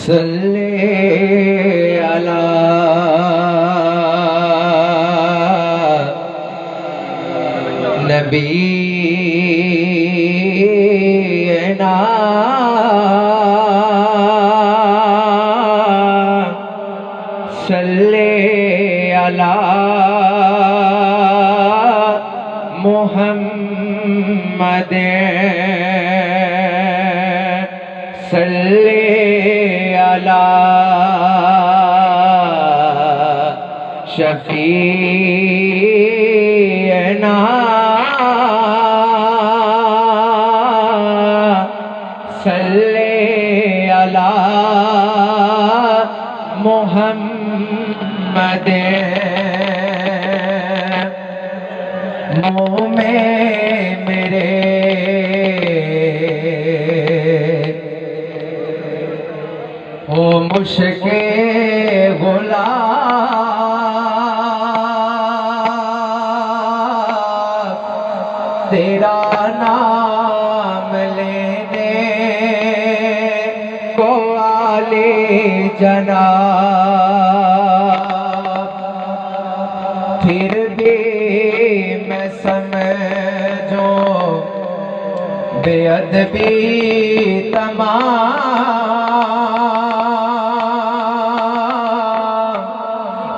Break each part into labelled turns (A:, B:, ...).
A: صلی علی نبینا صلی علی محمد صلی علی شفیعنا صلی علی محمد منہ میں میرے ہو مشک غلاب تیرا نام لینے کو عالی جناب پھر بھی میں سمجھوں بے ادبی تمام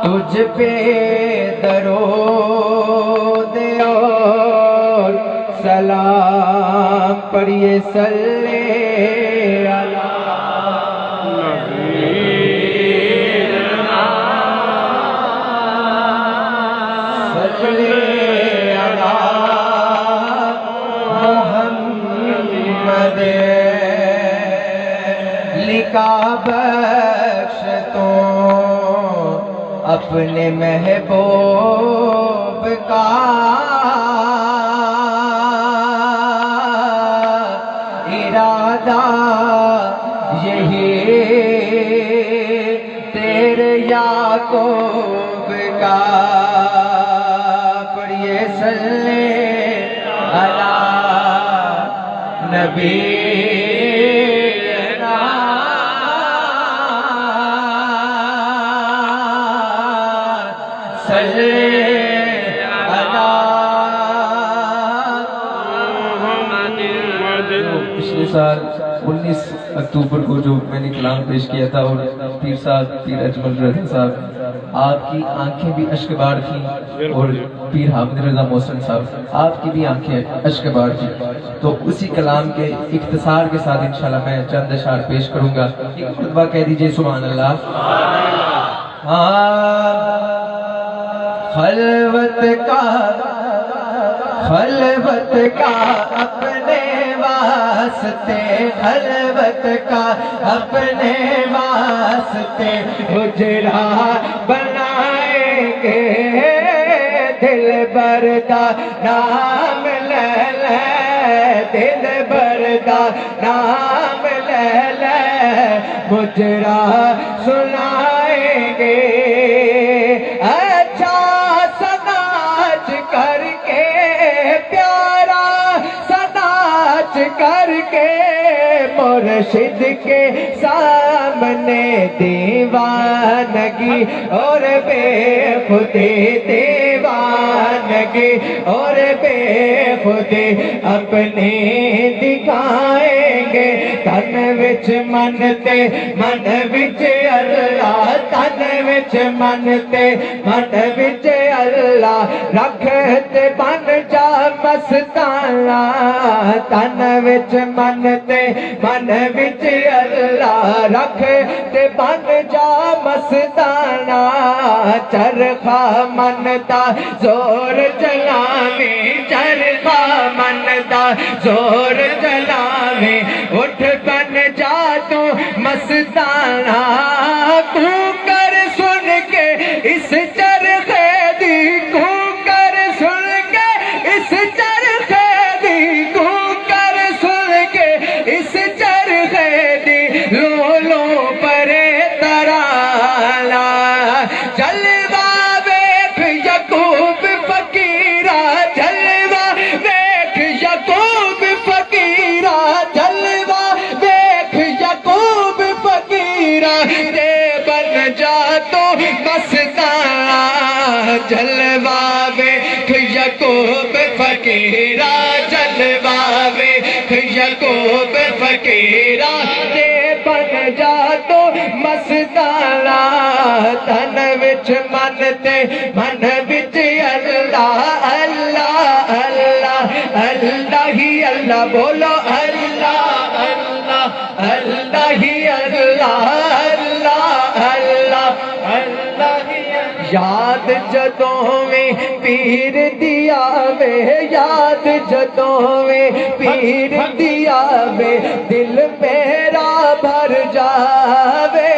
A: تجھ پہ درود اور سلام پڑھیے صلی علی لکھا بخش تو اپنے محبوب کا ارادہ یہی تیرے یعقوب کا پڑھیے صلی علی نبی پچھلے سال 19 اکتوبر کو جو میں نے کلام پیش کیا تھا اور پیر صاحب پیر اجمل رضا صاحب آپ کی آنکھیں بھی اشک بار تھیں اور پیر حامد رضا محسن صاحب آپ کی بھی آنکھیں اشک بار تھیں تو اسی کلام کے اختصار کے ساتھ انشاءاللہ میں چند اشعار پیش کروں گا ایک خطبہ کہہ دیجئے سبحان اللہ خلوت کا اپنے واسطے خلوت کا اپنے واسطے اجڑا بنائیں گے دل بردا نام لے لے دل بردا نام لے لے مجرا سنائیں گے اچھا سناچ کر کے پیارا سناچ کر کے مرشد کے سامنے دیوانگی اور بے خودی دیوانگی اور بے خودی اپنی دکھائیں گے تن وچ منتے من وچ اللہ تن وچ منتے من وچ اللہ رکھتے بن جا مستانہ تن وچ منتے من وچ اللہ رکھتے بن جا مستانہ چرخا منتا زور چلاویں چرخا منتا زور چلاویں اٹھ بن جا تو مستانہ تو کر سن کے اس چرخے دی کو کر سن کے اس چرخے دی کو کر سن کے اس چرخے دی لو لو پرے ترالا جلوہ ویکھ یعقوب فقیرہ جلوہ ویکھ یعقوب فقیرہ جلوہ ویکھ یعقوب فقیرہ دے بن جا تو مستانا جلوہ ویکھ یعقوب فقیرا جلوہ ویکھ یعقوب فقیرا دے بن جا تو مستانا تن وچ من تے من وچ اللہ اللہ اللہ اللہ ہی اللہ بولو اللہ اللہ اللہ ہی اللہ اللہ اللہ اللہ ہی یاد جدوں میں پیر دیا وے یاد جدوں میں پیر دیا وے دل میرا بھر جاوے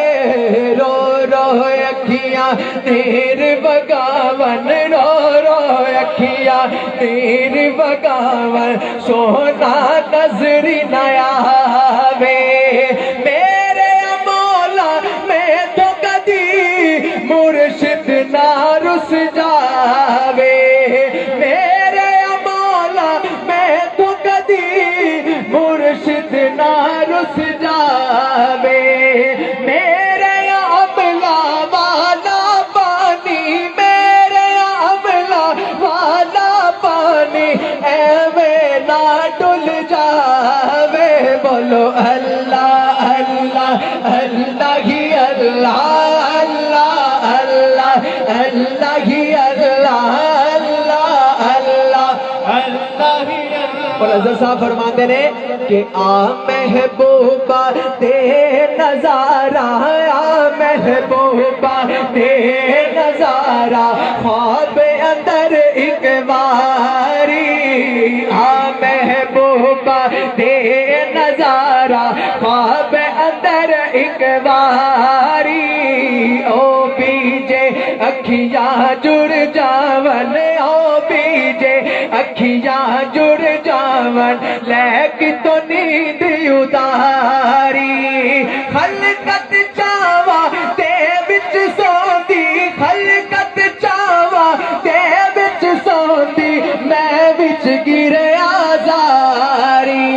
A: رو رو اکھیاں تیر بگاون رو رو اکھیاں تیر بگاون سونا نظری نہ آوے میرے مولا میں تو کدی مرشد نہ رس جاوے میرے مولا میں تو کدی مرشد نہ رس جاوے میرے عملہ والا پانی میرے عملہ والا پانی ایویں نہ ڈل جاوے بولو اللہ اللہ اللہ ہی اللہ اللہ اللہ اللہ ہی اللہ اللہ اللہ اللہ ہی اور حضرت صاحب فرماتے ہیں کہ آ محبوبہ دے نظارہ آ محبوبہ دے نظارہ خواب اندر ایک باری آ محبوبہ دے نظارہ خواب اندر ایک باری او بیجے اکھیاں جڑ جاون او بیجے اکھیاں جڑ جاون لیک تو نیند اداری خلقت چاوا تے وچ سوندی خلقت چاوا تے وچ سوندی میں وچ گریا زاری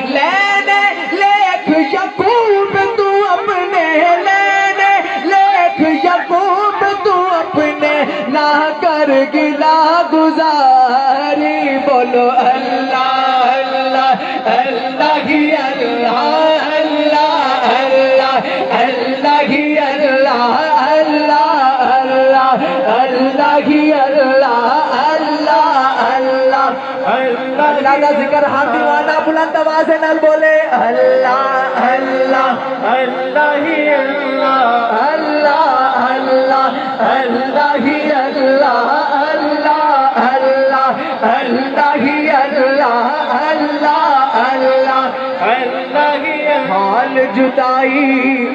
A: لینے لیکھ یعقوب تو اپنے لینے لیکھ یعقوب تو اپنے نہ کر گلا گزاری بولو اللہ اللہ اللہ ہی اللہ اللہ اللہ اللہ ہی اللہ اللہ اللہ اللہ ہی اللہ اللہ اللہ اللہ کا ذکر ہم دیوانہ بلند آواز نال بولے اللہ اللہ اللہ ہی اللہ اللہ اللہ اللہ ہی اللہ اللہ اللہ اللہ ہی اللہ اللہ اللہ اللہ ہی حال جدائی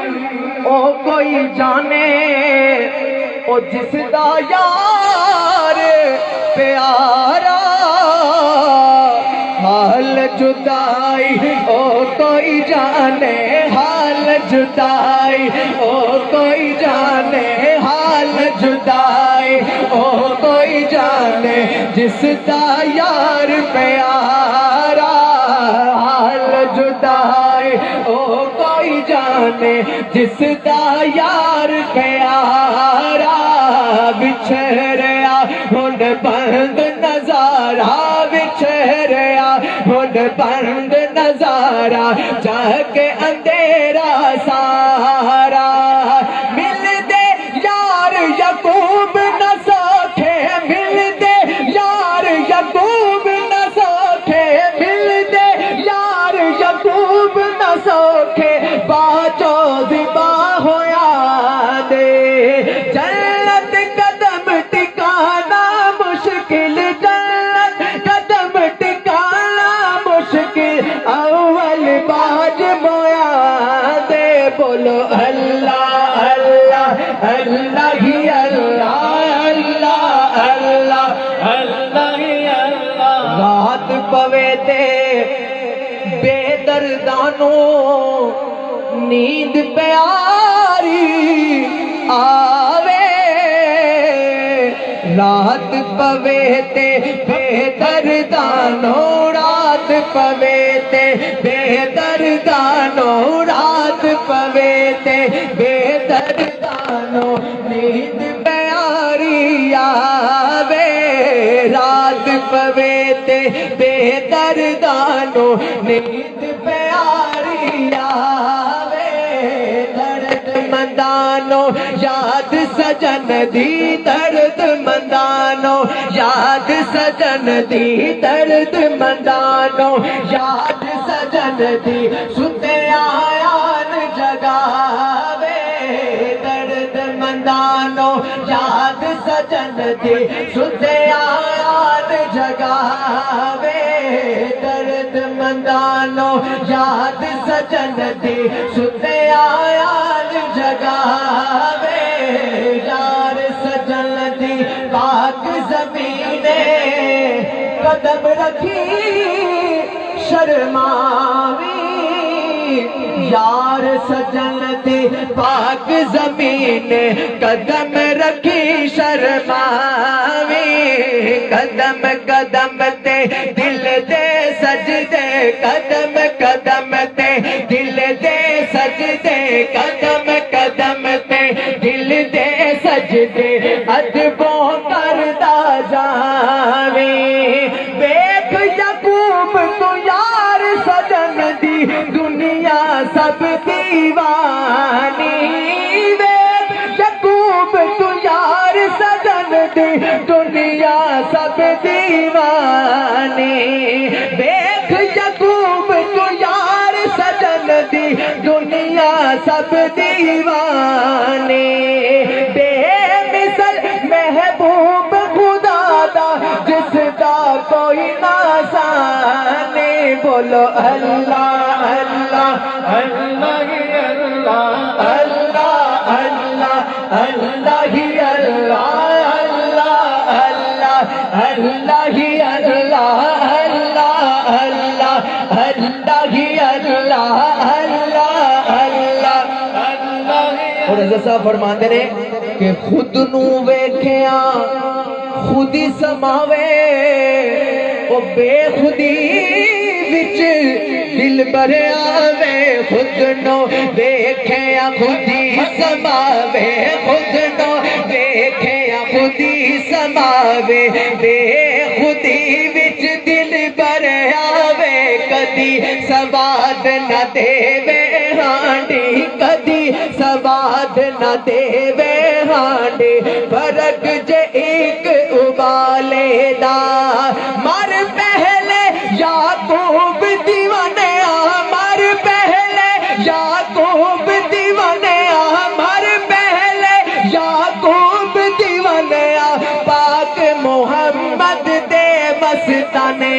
A: او کوئی جانے او جس دا یار پیارا حال جدائی او کوئی جانے حال جدائی او کوئی جانے حال جدائی او کوئی جانے جس دا یار پیارا حال جدائی او کوئی جانے جس دا یار پیارا بچھڑیا ہن بند نظارہ بچھڑیا ہن بند نظارہ جا کے اندھیرا سارا مل دے یار یعقوب نہ سوکھے مل دے یار یعقوب نہ سوکھے مل دے یار یعقوب نہ سوکھے باچو ذبا ہویا دے جنت قدم ٹکانا مشکل جنت قدم ٹکانا مشکل اول باج مویا دے بولو اللہ اللہ اللہ ہی اللہ اللہ اللہ اللہ ہی اللہ رات پوے تے بے دردانوں نیند پیاری آوے رات پوے تے بے دردانوں رات پوے تے بے دردانوں رات پوے تے پوے تے بے دردانو نیند پیاری آوے درد مندانو یاد سجن دی درد مندانو یاد سجن دی درد مندانو یاد سجن دی ستے آیان جگاوے درد مندانو یاد سجن دی ستے آیان جگاوے درد مندانو یاد سجن دی ستے آیان جگاوے یار سجن دی پاک زمینے قدم رکھی شرماوی یار سجن دی پاک زمین قدم رکھی شرماوی قدم قدم تے دل دے سجدے قدم قدم تے دل دے سجدے قدم قدم تے دل دے سجدے ادبوں کردا جاوی ویکھ یعقوب تو یار سجن دی دنیا سب دیوانی ویکھ یعقوب تو یار سجن دی دنیا سب دیوانی ویکھ یعقوب تو یار سجن دی دنیا سب دیوانی بے مثل محبوب خدا دا جس دا کوئی ناسانی بولو اللہ اللہ اللہ ہی اللہ اللہ اللہ اللہ ہی اللہ اللہ اللہ اللہ ہی اللہ اللہ اللہ اللہ ہی اللہ اللہ اللہ اور حضرت صاحب فرماندے نے کہ خود نو ویکھیا خود ہی سماوے او بے خودی وچ دل بھریا وے خود نو ویکھیا خود ہی سماوے خود نو ویکھیا خود ہی سماوے بے خودی وچ دل بھریا وے کدی سواد نہ دے وے ہانڈی کدی سواد نہ دے وے ہانڈی فرق جے ایک ابالے دا مر پہلے یعقوب دیوانے مر پہلے یعقوب دیوانے مر پہلے یعقوب دیوانے پاک محمد دے مستانے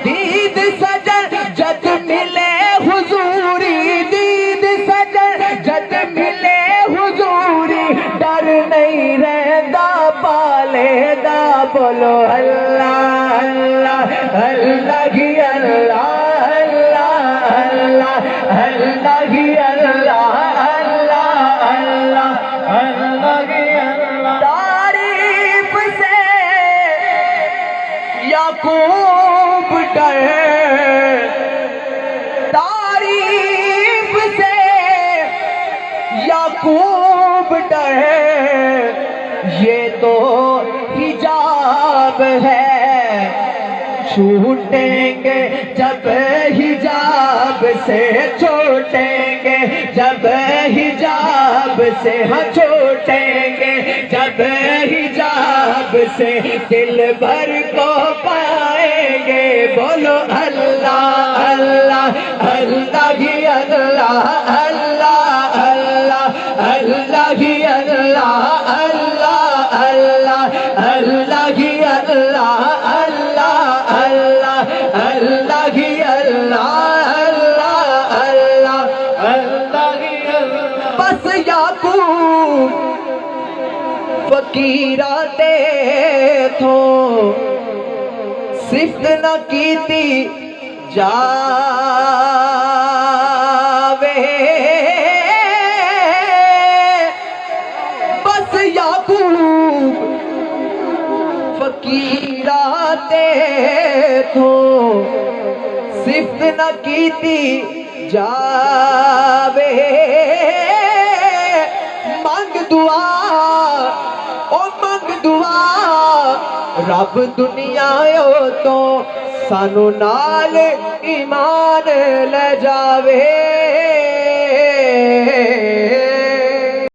A: دید سجن جد ملے حضوری دید سجن جد ملے حضوری ڈر نہیں رہدا پالے دا بولو اللہ اللہ اللہ ہی اللہ اللہ اللہ اللہ ہی اللہ اللہ اللہ اللہ ہی اللہ تعریف سے یعقوب ڈرے تعریف سے یعقوب ڈرے یہ تو حجاب ہے چھوٹیں گے جب حجاب سے چھوٹیں گے جب حجاب سے ہاں چھوٹیں گے جب حجاب سے دل بھر کو پائیں گے بولو اللہ اللہ اللہ ہی اللہ اللہ اللہ اللہ ہی اللہ اللہ اللہ اللہ ہی اللہ اللہ اللہ اللہ ہی اللہ اللہ اللہ اللہ ہی اللہ بس یعقوب فقیرہ دے تھو صفت نہ کیتی جاوے بس یعقوب فقیرہ دے تھو صفت نہ کیتی جاوے منگ دعا او منگ دعا
B: رب دنیا تو سانو نال ایمان لے جاوے